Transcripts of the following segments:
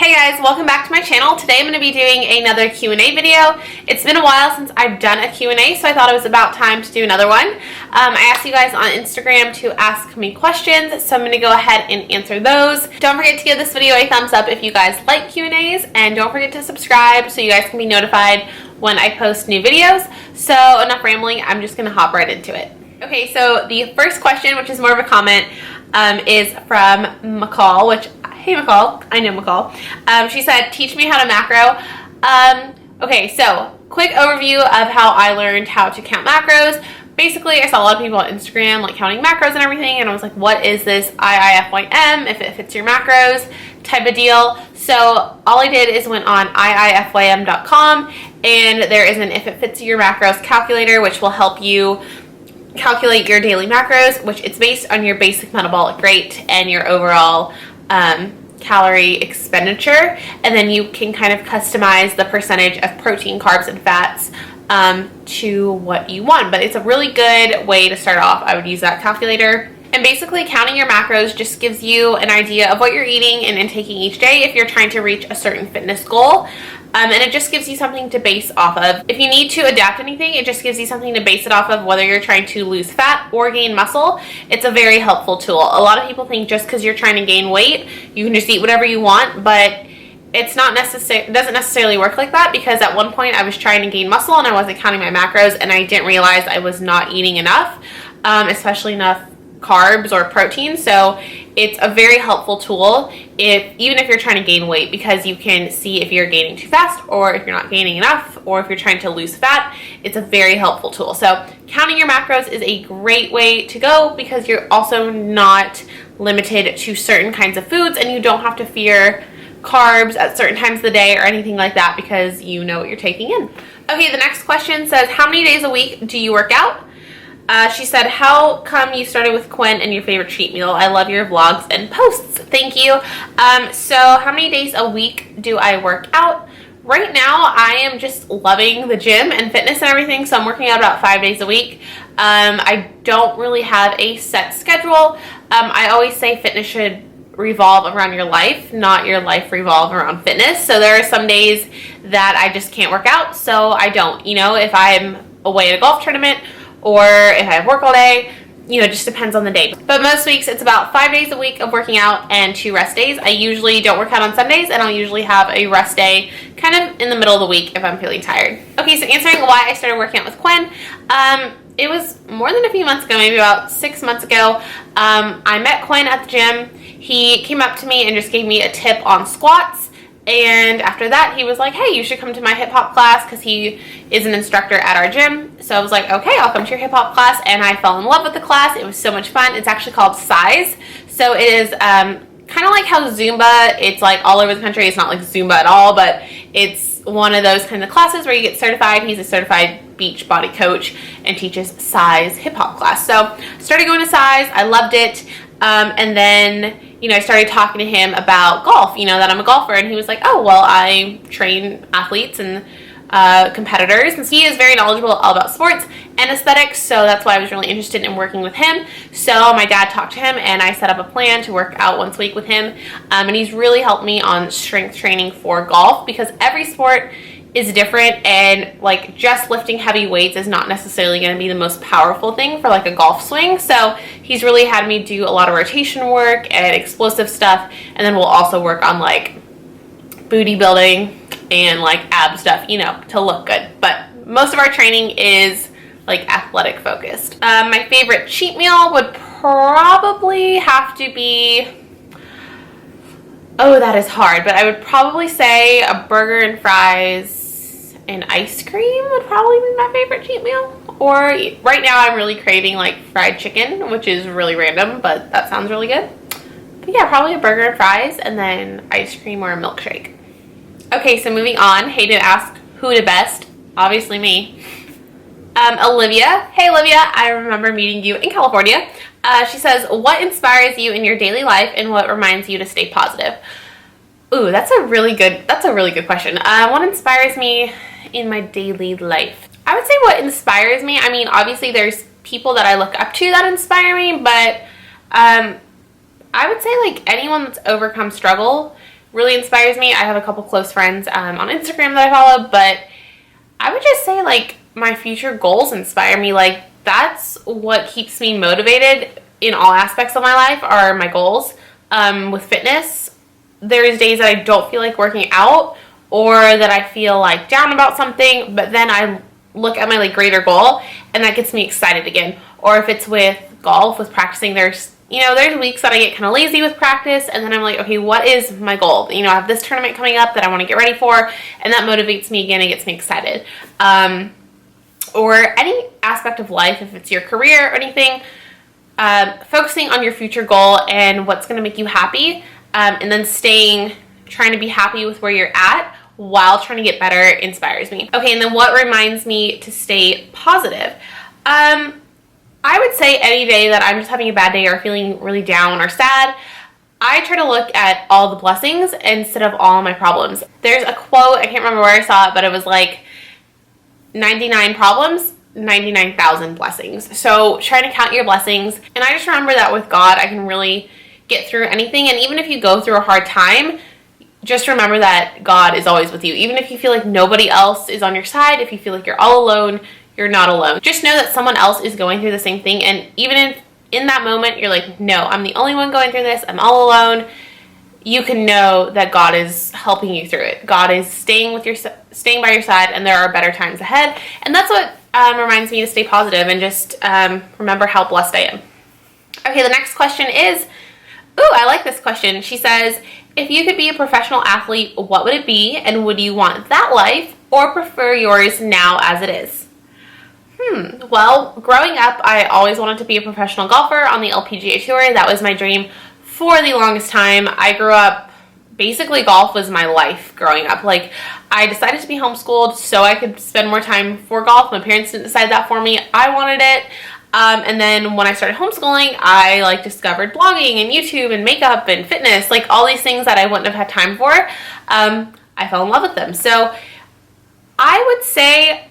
Hey guys, welcome back to my channel. Today I'm going to be doing another Q&A video. It's been a while since I've done a Q&A, so I thought it was about time to do another one. I asked you guys on Instagram to ask me questions, so I'm going to go ahead and answer those. Don't forget to give this video a thumbs up if you guys like Q&As, and don't forget to subscribe so you guys can be notified when I post new videos. So enough rambling, I'm just going to hop right into it. Okay, so the first question, which is more of a comment, is from McCall, which, hey McCall, I know McCall. She said, teach me how to macro. Okay, so quick overview of how I learned how to count macros. Basically, I saw a lot of people on Instagram like counting macros and everything, and I was like, what is this IIFYM, if it fits your macros type of deal? So all I did is went on iifym.com, and there is an if it fits your macros calculator, which will help you calculate your daily macros, which it's based on your basic metabolic rate and your overall calorie expenditure, and then you can kind of customize the percentage of protein, carbs, and fats to what you want. But it's a really good way to start off. I would use that calculator. And basically counting your macros just gives you an idea of what you're eating and intaking each day if you're trying to reach a certain fitness goal. And it just gives you something to base off of. If you need to adapt anything, it just gives you something to base it off of, whether you're trying to lose fat or gain muscle. It's a very helpful tool. A lot of people think just because you're trying to gain weight, you can just eat whatever you want, but it's not necessary. It doesn't necessarily work like that, because at one point I was trying to gain muscle and I wasn't counting my macros, and I didn't realize I was not eating enough, especially enough carbs or protein. So it's a very helpful tool even if you're trying to gain weight, because you can see if you're gaining too fast or if you're not gaining enough, or if you're trying to lose fat. It's a very helpful tool. So counting your macros is a great way to go, because you're also not limited to certain kinds of foods, and you don't have to fear carbs at certain times of the day or anything like that, because you know what you're taking in. Okay, the next question says, how many days a week do you work out? She said, how come you started with Quinn and your favorite cheat meal? I love your vlogs and posts. Thank you. So how many days a week do I work out? Right now, I am just loving the gym and fitness and everything, so I'm working out about 5 days a week. I don't really have a set schedule. I always say fitness should revolve around your life, not your life revolve around fitness. So there are some days that I just can't work out, so I don't. You know, if I'm away at a golf tournament, or if I have work all day, you know, it just depends on the day. But most weeks, it's about 5 days a week of working out and 2 rest days. I usually don't work out on Sundays, and I'll usually have a rest day kind of in the middle of the week if I'm feeling tired. Okay, so answering why I started working out with Quinn, it was more than a few months ago, maybe about 6 months ago. I met Quinn at the gym. He came up to me and just gave me a tip on squats. And after that, he was like, hey, you should come to my hip hop class, because he is an instructor at our gym. So I was like, okay, I'll come to your hip hop class. And I fell in love with the class. It was so much fun. It's actually called Size. So it is kind of like how Zumba, it's like all over the country. It's not like Zumba at all, but it's one of those kinds of classes where you get certified. He's a certified beach body coach and teaches Size hip hop class. So started going to Size. I loved it. And then, you know, I started talking to him about golf, you know, that I'm a golfer, and he was like, oh, well, I train athletes and competitors, and he is very knowledgeable all about sports and aesthetics, so that's why I was really interested in working with him. So my dad talked to him, and I set up a plan to work out once a week with him, and he's really helped me on strength training for golf, because every sport is different, and like just lifting heavy weights is not necessarily going to be the most powerful thing for like a golf swing. So he's really had me do a lot of rotation work and explosive stuff, and then we'll also work on like booty building and like ab stuff, you know, to look good. But most of our training is like athletic focused. My favorite cheat meal would probably have to be, oh, that is hard, but I would probably say a burger and fries and ice cream would probably be my favorite cheat meal. Or right now I'm really craving like fried chicken, which is really random, but that sounds really good. But yeah, probably a burger and fries, and then ice cream or a milkshake. Okay, so moving on, Hayden asked who the best. Obviously me. Olivia. Hey Olivia, I remember meeting you in California. She says, what inspires you in your daily life, and what reminds you to stay positive? Ooh, that's a really good question. What inspires me in my daily life? I would say what inspires me, I mean, obviously there's people that I look up to that inspire me, but I would say like anyone that's overcome struggle really inspires me. I have a couple close friends on Instagram that I follow, but I would just say like my future goals inspire me. Like that's what keeps me motivated in all aspects of my life are my goals. With fitness, there's days that I don't feel like working out or that I feel like down about something, but then I look at my like greater goal and that gets me excited again. Or if it's with golf, with practicing, there's weeks that I get kind of lazy with practice and then I'm like, okay, what is my goal? I have this tournament coming up that I want to get ready for, and that motivates me again and gets me excited. Or any aspect of life, if it's your career or anything, focusing on your future goal and what's going to make you happy, and then trying to be happy with where you're at while trying to get better inspires me. Okay, and then what reminds me to stay positive? I would say any day that I'm just having a bad day or feeling really down or sad, I try to look at all the blessings instead of all my problems. There's a quote, I can't remember where I saw it, but it was like 99 problems, 99,000 blessings. So try to count your blessings. And I just remember that with God, I can really get through anything. And even if you go through a hard time, just remember that God is always with you. Even if you feel like nobody else is on your side, if you feel like you're all alone, you're not alone. Just know that someone else is going through the same thing. And even if in that moment you're like, no, I'm the only one going through this, I'm all alone, you can know that God is helping you through it. God is staying by your side, and there are better times ahead. And that's what reminds me to stay positive and just remember how blessed I am. Okay, the next question is, ooh, I like this question. She says, if you could be a professional athlete, what would it be? And would you want that life or prefer yours now as it is? Well, growing up, I always wanted to be a professional golfer on the LPGA Tour. That was my dream for the longest time. I grew up, basically golf was my life growing up. Like, I decided to be homeschooled so I could spend more time for golf. My parents didn't decide that for me. I wanted it. And then when I started homeschooling, I like discovered blogging and YouTube and makeup and fitness, like all these things that I wouldn't have had time for. I fell in love with them. So I would say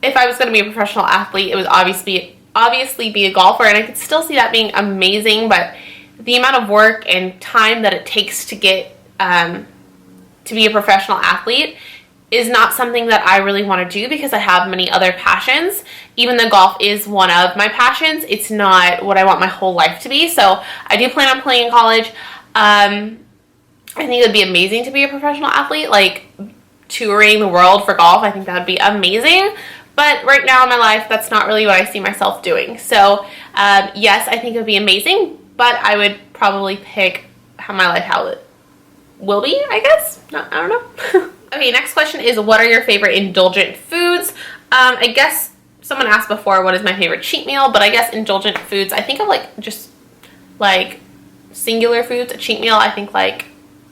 if I was going to be a professional athlete, it would obviously be a golfer, and I could still see that being amazing, but the amount of work and time that it takes to get to be a professional athlete is not something that I really want to do because I have many other passions. Even though golf is one of my passions, it's not what I want my whole life to be. So I do plan on playing in college. I think it would be amazing to be a professional athlete, like touring the world for golf. I think that would be amazing. But right now in my life, that's not really what I see myself doing. So yes, I think it would be amazing, but I would probably pick how it will be, I guess. No, I don't know. Okay, next question is, what are your favorite indulgent foods? I guess someone asked before, what is my favorite cheat meal? But I guess indulgent foods, I think of like just like singular foods. A cheat meal, I think like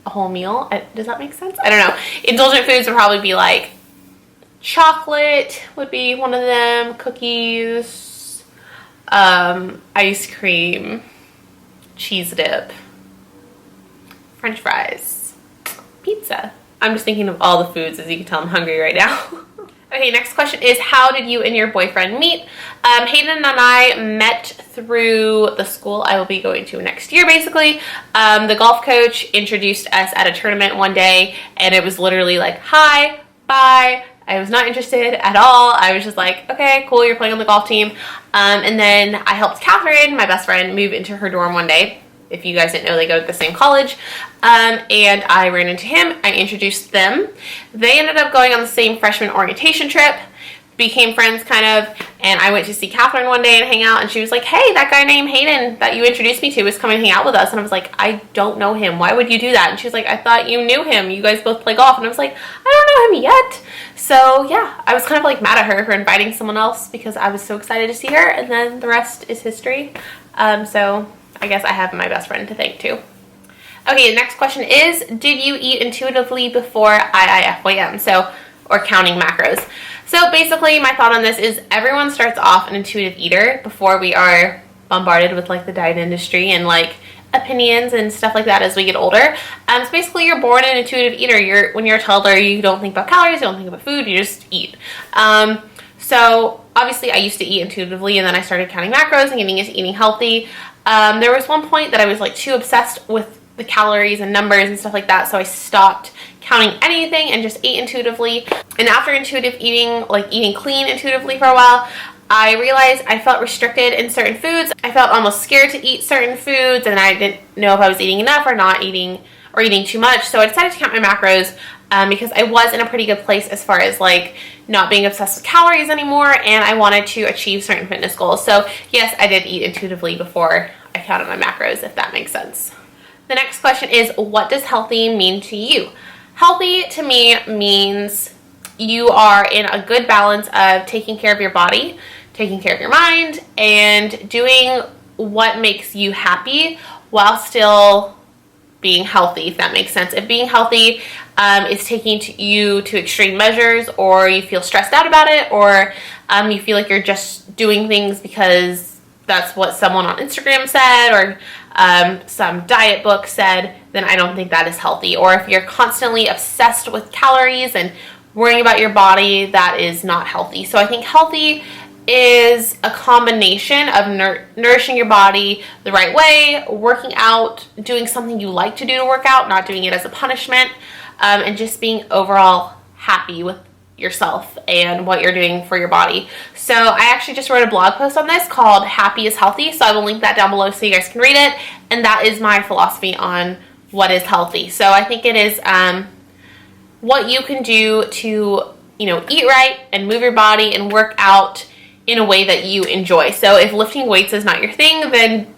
a whole meal. Does that make sense? I don't know. Indulgent foods would probably be like chocolate would be one of them, cookies, ice cream, cheese dip, French fries, pizza. I'm just thinking of all the foods. As you can tell, I'm hungry right now. Okay, next question is, how did you and your boyfriend meet? Hayden and I met through the school I will be going to next year, basically. The golf coach introduced us at a tournament one day, and it was literally like, hi, bye. I was not interested at all. I was just like, okay, cool, you're playing on the golf team. And then I helped Catherine, my best friend, move into her dorm one day. If you guys didn't know, they go to the same college. And I ran into him. I introduced them. They ended up going on the same freshman orientation trip, became friends kind of, and I went to see Catherine one day and hang out, and she was like, hey, that guy named Hayden that you introduced me to is coming to hang out with us. And I was like, I don't know him. Why would you do that? And she was like, I thought you knew him. You guys both play golf. And I was like, I don't know him yet. So yeah, I was kind of like mad at her for inviting someone else because I was so excited to see her, and then the rest is history. So I guess I have my best friend to thank too. Okay, the next question is, did you eat intuitively before IIFYM? So, or counting macros. So basically my thought on this is everyone starts off an intuitive eater before we are bombarded with like the diet industry and like opinions and stuff like that as we get older. So basically you're born an intuitive eater. When you're a toddler, you don't think about calories, you don't think about food, you just eat. So obviously I used to eat intuitively, and then I started counting macros and getting into eating healthy. There was one point that I was like too obsessed with the calories and numbers and stuff like that, so I stopped counting anything and just ate intuitively. And after intuitive eating, like eating clean intuitively for a while, I realized I felt restricted in certain foods. I felt almost scared to eat certain foods, and I didn't know if I was eating enough or not eating, or eating too much. So I decided to count my macros because I was in a pretty good place as far as like not being obsessed with calories anymore, and I wanted to achieve certain fitness goals. So yes, I did eat intuitively before I counted my macros, if that makes sense. The next question is, what does healthy mean to you? Healthy to me means you are in a good balance of taking care of your body, taking care of your mind, and doing what makes you happy while still being healthy, if that makes sense. If being healthy is taking you to extreme measures, or you feel stressed out about it, or you feel like you're just doing things because that's what someone on Instagram said, or some diet book said, then I don't think that is healthy. Or if you're constantly obsessed with calories and worrying about your body, that is not healthy. So I think healthy is a combination of nourishing your body the right way, working out, doing something you like to do to work out, not doing it as a punishment, and just being overall happy with yourself and what you're doing for your body. So I actually just wrote a blog post on this called Happy is Healthy, so I will link that down below so you guys can read it, and that is my philosophy on what is healthy. So I think it is what you can do to, eat right and move your body and work out in a way that you enjoy. So if lifting weights is not your thing, then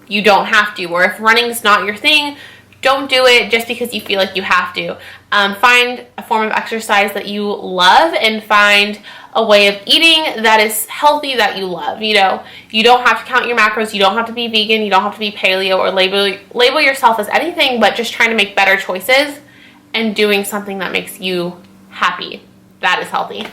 you don't have to. Or if running is not your thing, don't do it just because you feel like you have to. Find a form of exercise that you love, and find a way of eating that is healthy that you love. You don't have to count your macros. You don't have to be vegan. You don't have to be paleo or label yourself as anything, but just trying to make better choices and doing something that makes you happy. That is healthy.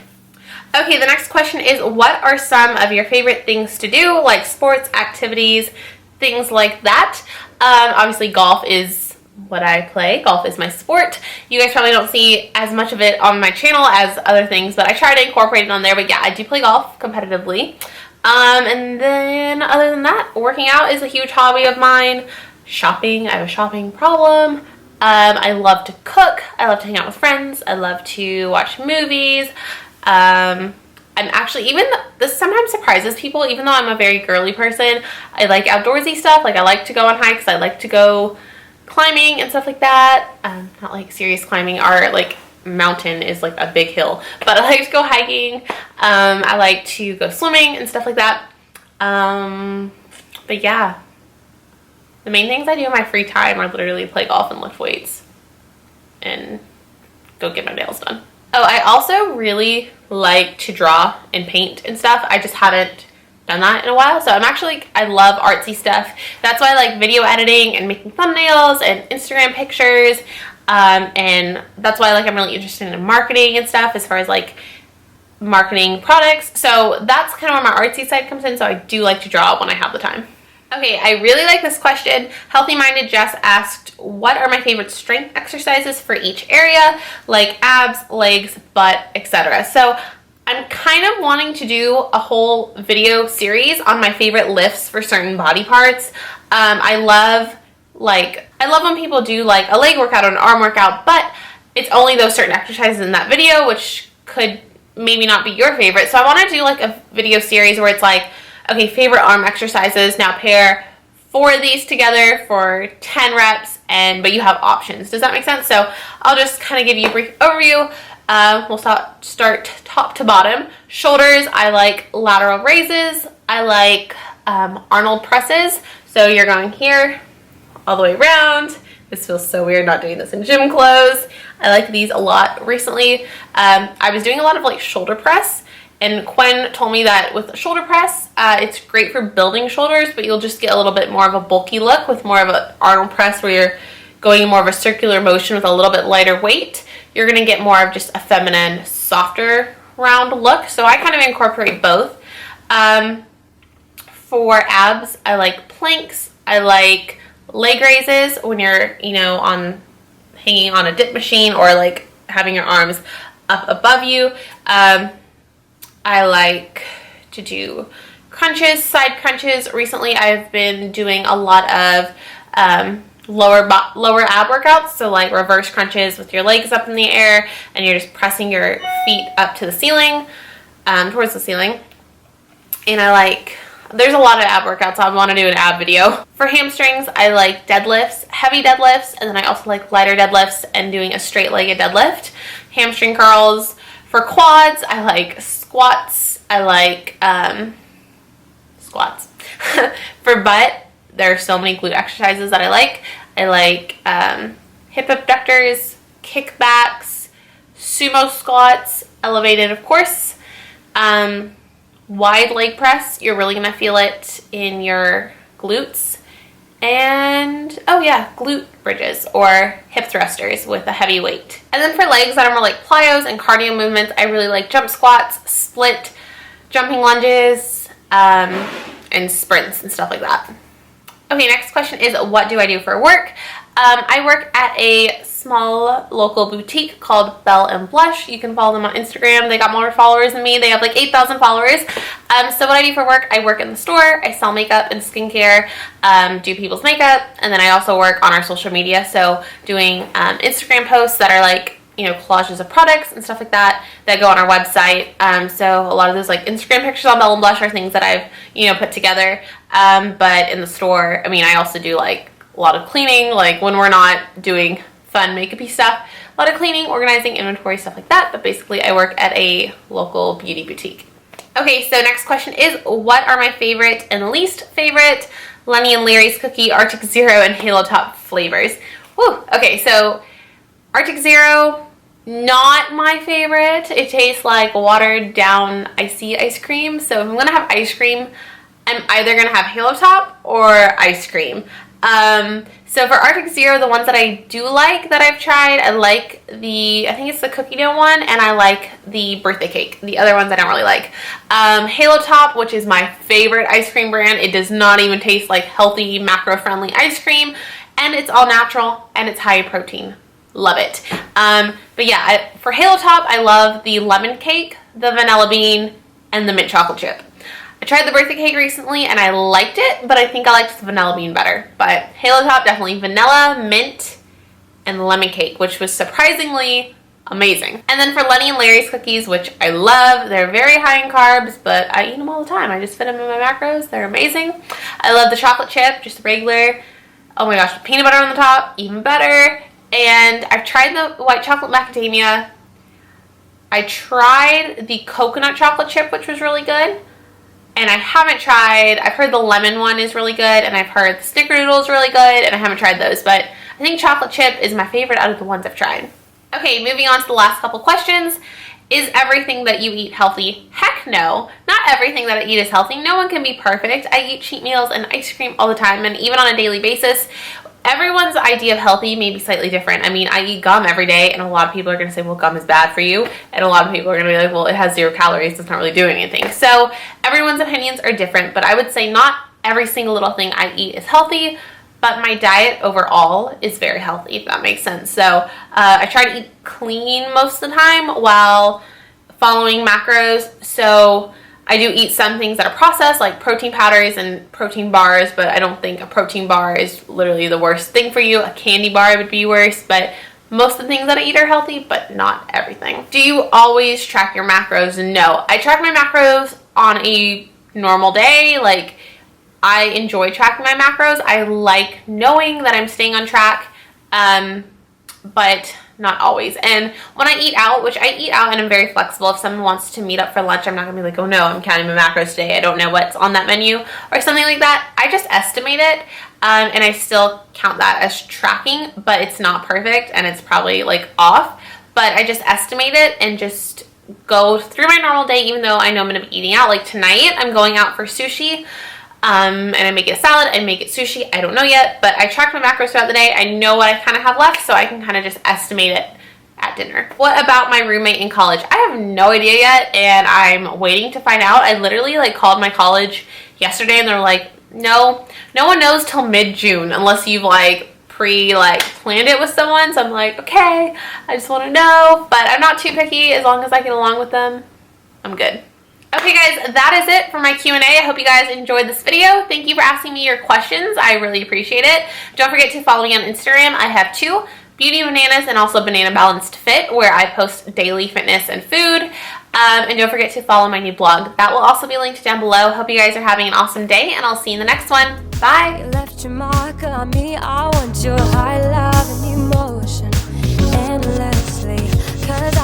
Okay, the next question is, what are some of your favorite things to do, like sports, activities, things like that? Obviously, golf is what I play. Golf is my sport. You guys probably don't see as much of it on my channel as other things, but I try to incorporate it on there. But yeah, I do play golf competitively. And then other than that, working out is a huge hobby of mine. Shopping, I have a shopping problem. I love to cook. I love to hang out with friends. I love to watch movies. I'm actually, this sometimes surprises people, even though I'm a very girly person, I like outdoorsy stuff. Like, I like to go on hikes. I like to go climbing and stuff like that. Not like serious climbing. Our like mountain is like a big hill, but I like to go hiking. I like to go swimming and stuff like that. But yeah, the main things I do in my free time are literally play golf and lift weights and go get my nails done. Oh, I also really like to draw and paint and stuff. I just haven't done that in a while. So I love artsy stuff. That's why I like video editing and making thumbnails and Instagram pictures. And that's why I'm really interested in marketing and stuff, as far as like marketing products. So that's kind of where my artsy side comes in. So I do like to draw when I have the time. Okay, I really like this question. Healthy Minded Jess asked, what are my favorite strength exercises for each area, like abs, legs, butt, etc. So I'm kind of wanting to do a whole video series on my favorite lifts for certain body parts. I love when people do like a leg workout or an arm workout, but it's only those certain exercises in that video, which could maybe not be your favorite. So I want to do like a video series where it's like, okay, favorite arm exercises. Now pair 4 of these together for 10 reps, but you have options. Does that make sense? So I'll just kind of give you a brief overview. We'll start top to bottom. Shoulders, I like lateral raises. I like Arnold presses. So you're going here all the way around. This feels so weird not doing this in gym clothes. I like these a lot recently. I was doing a lot of like shoulder press, and Quinn told me that with shoulder press, it's great for building shoulders, but you'll just get a little bit more of a bulky look with more of an Arnold press, where you're going in more of a circular motion with a little bit lighter weight. You're going to get more of just a feminine, softer, round look. So I kind of incorporate both. For abs, I like planks. I like leg raises when you're, hanging on a dip machine, or like having your arms up above you. I like to do crunches, side crunches. Recently, I've been doing a lot of lower ab workouts, so like reverse crunches with your legs up in the air and you're just pressing your feet up to the ceiling, towards the ceiling. And there's a lot of ab workouts. I want to do an ab video. For hamstrings, I like deadlifts, heavy deadlifts, and then I also like lighter deadlifts and doing a straight-legged deadlift. Hamstring curls. For quads, I like squats. I like squats. For butt, there are so many glute exercises that I like. I like hip abductors, kickbacks, sumo squats, elevated, of course. Wide leg press, you're really going to feel it in your glutes. And, oh yeah, glute bridges or hip thrusters with a heavy weight. And then for legs that are more like plyos and cardio movements, I really like jump squats, split, jumping lunges, and sprints and stuff like that. Okay, next question is, what do I do for work? I work at a small local boutique called Belle and Blush. You can follow them on Instagram. They got more followers than me. They have like 8,000 followers. So what I do for work, I work in the store. I sell makeup and skincare, do people's makeup, and then I also work on our social media. So doing Instagram posts that are like, you know, collages of products and stuff like that that go on our website. So a lot of those like Instagram pictures on Belle and Blush are things that I've, you know, put together. But in the store, I mean, I also do like a lot of cleaning, like when we're not doing fun makeup-y stuff, a lot of cleaning, organizing, inventory, stuff like that. But basically, I work at a local beauty boutique. Okay, so next question is, what are my favorite and least favorite Lenny and Larry's cookie, Arctic Zero, and Halo Top flavors? Woo! Okay, so Arctic Zero, not my favorite. It tastes like watered down icy ice cream. So if I'm gonna have ice cream, I'm either gonna have Halo Top or ice cream. So for Arctic Zero, the ones that I do like that I've tried, I like I think it's the cookie dough one, and I like the birthday cake. The other ones I don't really like. Halo Top, which is my favorite ice cream brand, it does not even taste like healthy, macro-friendly ice cream, and it's all natural, and it's high in protein. Love it. But yeah, for Halo Top, I love the lemon cake, the vanilla bean, and the mint chocolate chip. I tried the birthday cake recently and I liked it, but I think I liked the vanilla bean better. But Halo Top, definitely vanilla, mint, and lemon cake, which was surprisingly amazing. And then for Lenny and Larry's cookies, which I love, they're very high in carbs, but I eat them all the time. I just fit them in my macros. They're amazing. I love the chocolate chip, just regular. Oh my gosh, peanut butter on the top, even better. And I've tried the white chocolate macadamia. I tried the coconut chocolate chip, which was really good. And I haven't tried, I've heard the lemon one is really good, and I've heard the snickerdoodle is really good, and I haven't tried those, but I think chocolate chip is my favorite out of the ones I've tried. Okay, moving on to the last couple questions. Is everything that you eat healthy? Heck no. Not everything that I eat is healthy. No one can be perfect. I eat cheat meals and ice cream all the time, and even on a daily basis. Everyone's idea of healthy may be slightly different. I mean, I eat gum every day, and a lot of people are going to say, well, gum is bad for you. And a lot of people are going to be like, well, it has 0 calories. It's not really doing anything. So everyone's opinions are different, but I would say not every single little thing I eat is healthy, but my diet overall is very healthy, if that makes sense. So I try to eat clean most of the time while following macros. So I do eat some things that are processed, like protein powders and protein bars, but I don't think a protein bar is literally the worst thing for you. A candy bar would be worse, but most of the things that I eat are healthy, but not everything. Do you always track your macros? No. I track my macros on a normal day. Like, I enjoy tracking my macros. I like knowing that I'm staying on track, but not always. And when I eat out, which I eat out and I'm very flexible, if someone wants to meet up for lunch, I'm not gonna be like, oh no, I'm counting my macros today, I don't know what's on that menu or something like that. I just estimate it, and I still count that as tracking, but it's not perfect and it's probably like off, but I just estimate it and just go through my normal day, even though I know I'm gonna be eating out. Like tonight, I'm going out for sushi. And I make it a salad, I make it sushi, I don't know yet, but I track my macros throughout the day. I know what I kind of have left, so I can kind of just estimate it at dinner. What about my roommate in college? I have no idea yet, and I'm waiting to find out. I literally called my college yesterday, and they're like, no one knows till mid-June unless you've planned it with someone. So I'm like, okay, I just want to know, but I'm not too picky. As long as I get along with them, I'm good. Okay guys, that is it for my Q&A. I hope you guys enjoyed this video. Thank you for asking me your questions. I really appreciate it. Don't forget to follow me on Instagram. I have two, Beauty Bananas and also Banana Balanced Fit, where I post daily fitness and food. And don't forget to follow my new blog. That will also be linked down below. Hope you guys are having an awesome day, and I'll see you in the next one. Bye! You left your mark on me. I want your high love and emotion endlessly, 'cause